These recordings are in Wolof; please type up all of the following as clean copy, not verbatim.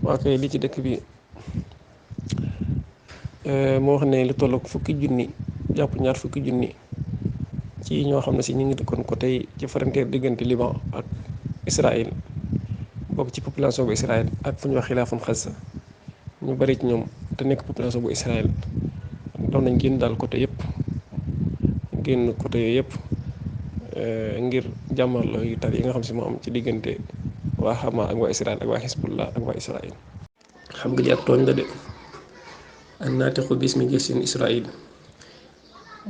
waa kay li ci dëkk bi moo wax ne lu tollook fukki junni jàpp ñaar fukki junni ci ñoo xam ne si ñu ngi dëkkoon ko tey ci frontière diggante Liban ak Israël bokk ci population bu Israël ak fu ñuy wax xilaafun xasa ñu bari ci ñoom te nekk population bu Israël doon nañ génn daal côté yëpp génn côté yooyu yëpp ngir jàmmarloo yu tar yi nga xam si moo am ci diggante waa Hamas ak waa Israël ak waa Hezbollah ak waa Israël. xam nga li ak tooñ la de an naatiqu bismi jayshi Israël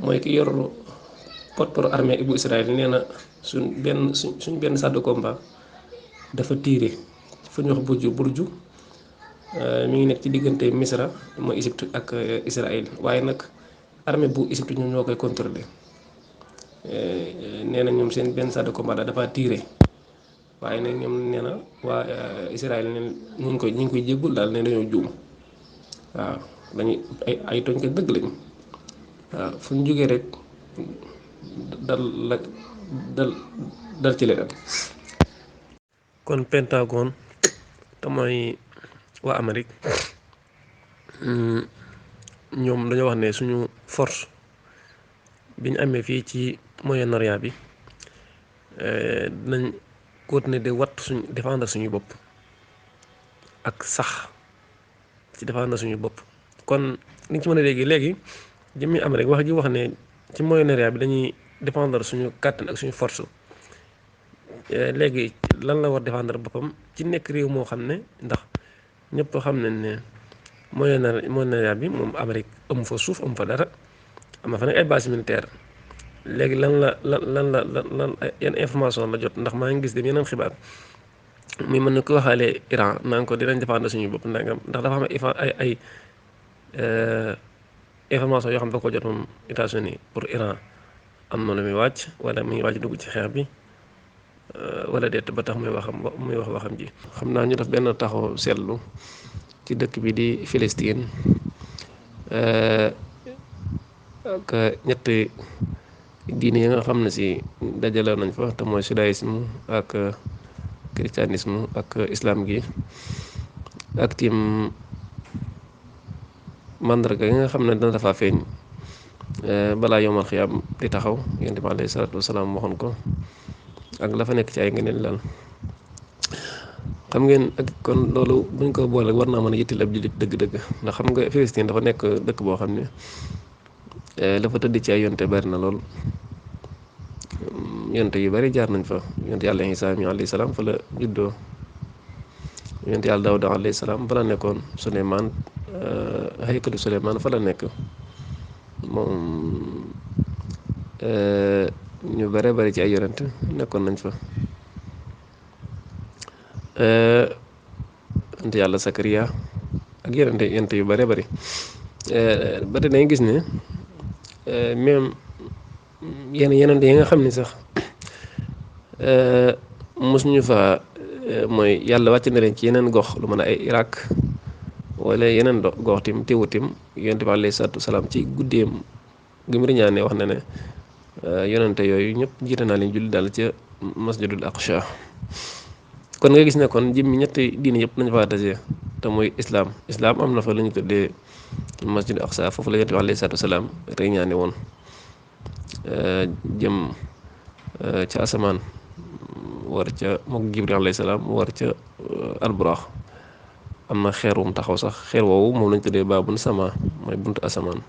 mooy ki yor porte-parole armée bu Israël nee na suñ benn char de combat dafa tiire fu ñuy wax burju mi ngi nekk ci diggante Misra mooy Égypte ak Israël waaye nag armée bu Égypte ñoom ñoo koy contrôler nee na ñoom seen benn char de combat dafa tiire waaye nag ñoom nee na waa Israël neen ñu ngi koy jéggul daal ne dañoo juum waaw dañuy ay tooñkat dëgg lañu waaw fu ñu jógee rek dal ci leneen. kon Pentagone te mooy waa Amérique ñoom dañoo wax ne suñu force bi ñu amee fii ci Moyen-Orient bi dinañ continuer de défendre suñu bopp ak sax ci défendre suñu bopp. kon li ñu ci mën a léegi jëmmi Amérique wax ji wax ne ci Moyen-Orient bi dañuy défendre suñu kàttan ak suñu force léegi lan la war défendre boppam ci nekk réew moo xam ne ndax ñëpp xam nañ ne Moyen-Orient bi moom Amérique amu fa suuf amu fa dara am na fa nag ay base militaire léegi lan yan information la jot ndax maa ngi gis dem yeneen xibaar muy mën na ko waxaale Iran naan ko dinañ défendre suñu bopp ndangam ndax dafa am ay information yoo xam ne da ko jot moom États-Unis pour Iran am na lu muy wàcc wala muy wàcc dugg ci xeex bi wala déet ba tax muy wax waxam ji. xam naa ñu def benn taxaw seetlu ci dëkk bi di Palestine ak ñetti diine yi nga xam ne si dajale nañ fa te mooy judaïsme ak christianisme ak islam gi ak tim mandarga yi nga xam ne dana dafa feeñ balaa yomal xiyaam di taxaw yonent bi alayhi salaatu wasalaam waxoon ko ak la fa nekk ci ay ngëneel laal xam ngeen ak kon loolu buñ ko boole war naa mën a yittil ab jullit dëgg-dëgg ndax xam nga Palestine dafa nekk dëkk boo xam ne dafa tëdd ci ay yonte bari na lool yonte yu bari jaar nañ fa yonte yàlla Isaa alayhi salaam fa la juddoo yonte yàlla Daawuda alayhi salaam fa la nekkoon Suleymaan haykalu Suleymaan fa la nekk moom ñu bare bari ci ay yonent nekkoon nañ fa yonte yàlla Sakariya ak yonte yu bare bari ba tey dañuy gis ne même yeneen yi nga xam ne sax mosuñu fa mooy yàlla wàcc na leen ci yeneen gox lu mën a ay Irak wala yeneen gox tim teewutim yonent bi alayhi salaatu wasalaam ci guddeem gi mu riñaane wax na ne yonente yooyu ñëpp jiite naa leen julli daal ca masjidul aqsa kon nga gis ne kon jëmmi ñetti diine yëpp nañ fa daje te muy islam am na fa lu ñu tuddee masjidul aqsa foofu la yonent bi alayhi salaatu wasalaam riñaane woon jëm ca asamaan war ca mook Jibril alayhi salaam war ca alburaax am na xeer wum taxaw sax xeer woowu moom lañ tuddee baabun sama mooy buntu asamaan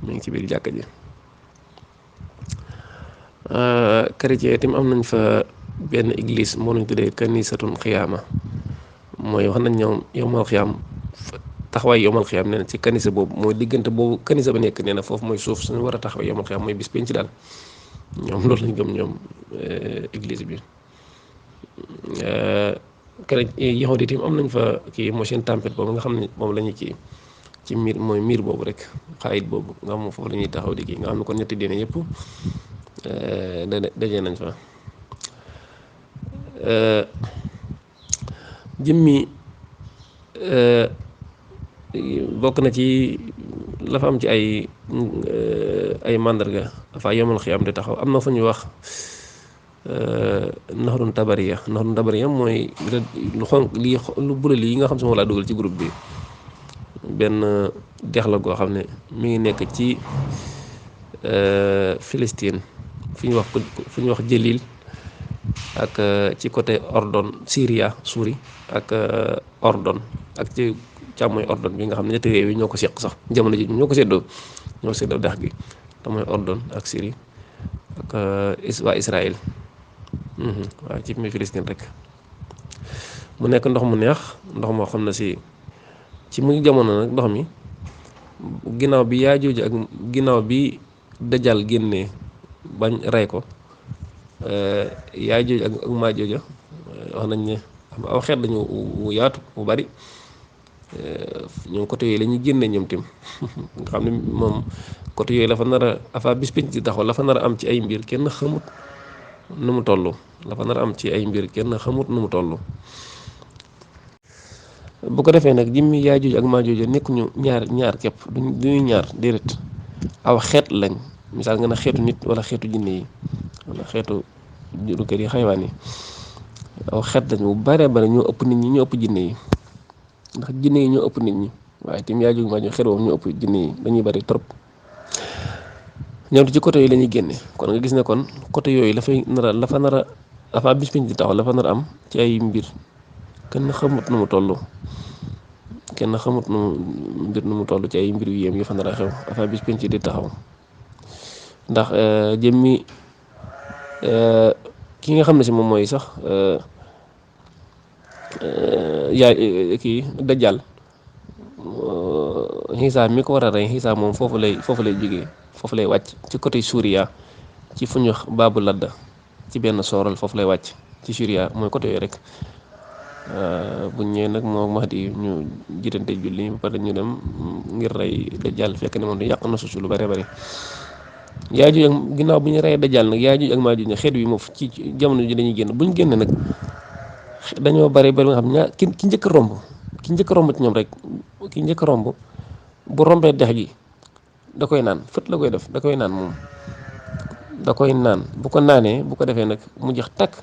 mu ngi ci biir jàkka ji chrétien itam am nañ fa benn église moo lañ tuddee kanisatun xiyaama mooy wax nañ ñoom yowmal xiyaam taxawaay yowmal xiyaam nee na ci kanisa boobu mooy diggante boobu kanisa ba nekk nee na foofu mooy suuf suñu war a taxawaay yowmal xiyaam mooy bis penc daal ñoom loolu lañ gëm ñoom église bi yahudi itam am nañ fa kii mooy seen tempête boobu nga xam ne moom la ñu ci miir boobu rek xaayit boobu nga xam ne foofu la ñuy taxaw di kii nga xam ne kon ñetti diine yëpp dajee nañ fa jëmmi bokk na ci la fa am ci ay màndarga dafa yomal xiyam di taxaw am na fu ñu wax naxarun tabariya mooy lu xonq lii lu bula lii nga xam si moom laa dugal ci groupe bi benn dex la goo xam ne mi ngi nekk ci Palestine fi ñuy wax Jëlil ak ci côté Ordon Syrie ak Ordon ak ci càmmooy Ordon bi nga xam ne ñetti réew yi ñoo ko seq sax jamono ji ñoo ko séddoo dex gi te mooy Ordon ak Syrie ak waa Israël waaw ci mi Palestine rek mu nekk ndox mu neex ndox moo xam ne si ci muy jamono nag ndox mi ginnaaw bi Yaajuuj ak ginnaaw bi Dajjal génnee bañ rey ko Yaajuuj ak Maajuuj wax nañ ne aw xeet lañu wu yaatu bu bari ñoom côté yooyu la ñuy génne ñoom tim nga xam ne moom côté yooyu la fa nar a afa bis pinc di taxaw la fa nar a am ci ay mbir kenn xamut nu mu toll la fa nar a am ci ay mbir kenn xamut nu mu toll. bu ko defee nag jimmi Yaajuuj ak Maajuuj nekkuñu ñaar képp duñu ñaar déedéet aw xeet lañ misaal nga ne xeetu nit wala xeetu jinne yi wala xeetu juru kër yi xaywaan yi aw xeet lañ bu bare bare ñoo ëpp nit ñi ñoo ëpp jinne yi ndax jinne yi ñoo ëpp nit ñi waaye tim Yaajuuj ak Maajuuj xeet woom ñoo ëpp jinne yi dañuy bari trop ñoom ci côté yooyu la ñuy génne kon nga gis ne kon côté yooyu la fa nar a avant bis biñ di taxaw la fa nar a am ci ay mbir kenn xamut nu mu toll kenn xamut nu mu toll ci ay mbir yu yéem yu fa nar a xew avant bis biñ di taxaw ndax jëmmi ki nga xam ne si moom mooy sax kii Dajjal xisaab mi ko war a rey xisaab moom foofu lay jógee foofu lay wàcc ci côté Suuriya ci fu ñu wax Baabu Ladda ci benn sooral foofu lay wàcc ci Suuriya mooy côté yooyu rek bu ñëwee nag moo Mahdi ñu jiitante julli ba pare ñu dem ngir rey Dajjal fekk ne moom du yàq na suuf lu bare bare Yaajuuj ak ginnaaw bu ñu reyee Dajjal nag Yaajuuj ak Maajuuj xeet wi moom ci jamono ji dañuy génn bu ñu génne nag dañoo bari nga xam ñaar ki njëkk a romb ci ñoom rek ki njëkk a romb bu rombee dex gi da koy naan fët la koy def da koy naan moom da koy naan bu ko naanee bu ko defee nag mu jeex takk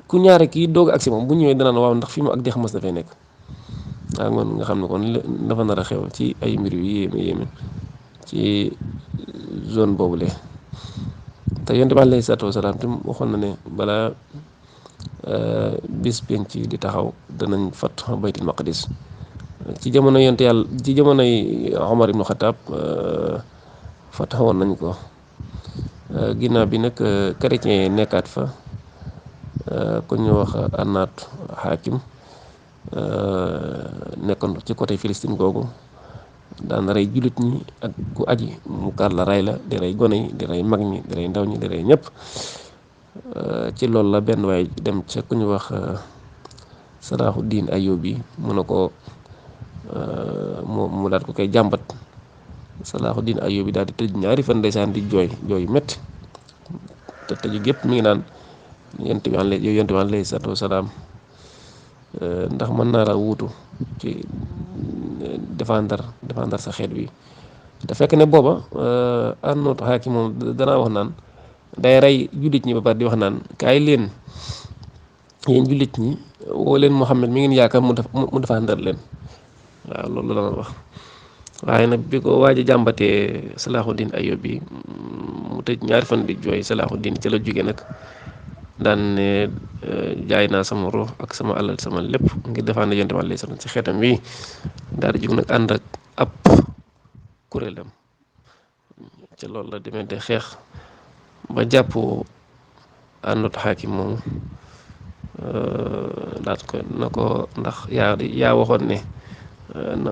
ku ñaare kii doog agsi moom bu ñëwee danaan waaw ndax fi mu ak dex mas dafay nekk waaw ngoon nga xam ne kon dafa nar a xew ci ay mbir yu yéeme ci zone boobule te yonent bi alayhi salaatu wasalaam tam waxoon na ne balaa bis penc di taxaw danañ fat baytul maqdis ci jamono yonent yàlla ci jamonoy Omar ibnu Xataab fataxawoon nañ ko ginnaaw bi nag chrétien yi nekkaat fa ku ñu wax Annaat Xaakim nekkoon ci côté Palestine googu daan rey jullit ñi ak ku aji mu kar la rey la di rey gone yi di rey mag ñi di rey ndaw ñi di rey ñëpp ci loolu la benn waay dem ca ku ñu wax Salaaxuddin Ayyubi mu ne ko mu daal ko koy jàmbat Salaaxuddin Ayyubi daal di tëj ñaari fan ndeysaan di jooy métti te tëju gépp mi ngi naan yonent bi alayhi salaatu wasalaam ndax mën naa la wuutu ci défendre sa xeet wi te fekk ne booba Annaat Xaakim moom danaa wax naan day rey jullit ñi ba pare di wax naan kaay leen yéen jullit ñi woo leen Muhammad mi ngeen yaakaar mu défendre leen waaw loolu la ma wax waaye nag bi ko waaj a jàmbatee Salaaxuddin Ayyubi mu tëj ñaari fan di jooy Salaaxuddin ci la jóge nag daan ne jaay naa sama ruux ak sama alal sama lépp ngir défendre yonent bi alayhi salaam ci xeetam wi daal di jóg nag ànd ak ab kuréelam ci loolu la demee de xeex ba jàpp Annaat Xaakim moomu daal ko na ko ndax yaa waxoon ne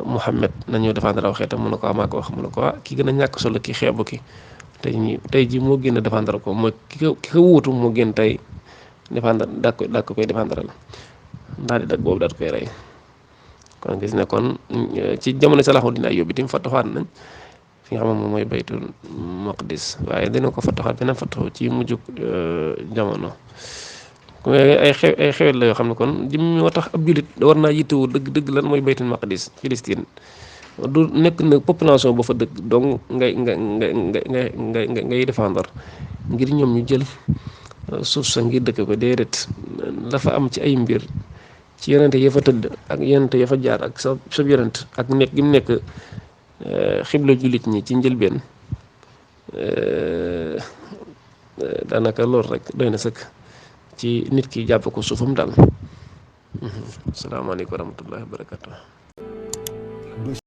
Muhammad nañoo défendre aw xeetam mu ne ko amaa ko wax mu ne ko ki gën a ñàkk solo ki xeebu ki tey ji moo gën a défendre ko mooy ki ko wuutu moo gën tey défendre daa ko koy défendre la daal di dag boobu daal koy rey kon gis ne kon ci jamono Salaaxuddin Ayyubi tim fataxaat nañ fi nga xam ne moom mooy baytul maqdis waaye dina ko fataxaat beneen fataxu ci mujjug jamono ay xewet la yoo xam ne kon jëm moo tax ab jullit war naa yittewoo dëgg lan mooy baytul maqdis Palestine du nekk na population ba fa dëkk donc ngay défendre ngir ñoom ñu jël suuf sa ngir dëkk ko déedéet. Dafa am ci ay mbir ci yonente ya fa tëdd ak yonente ya fa jaar ak sa yonent ak nekk gi mu nekk xibla jullit ñi ci njëlbeen daanaka loolu rek doy na sëkk ci nit ki jàpp ko suufam daal. Asalaamaaleykum wa rahmatullahi wa barakatuh.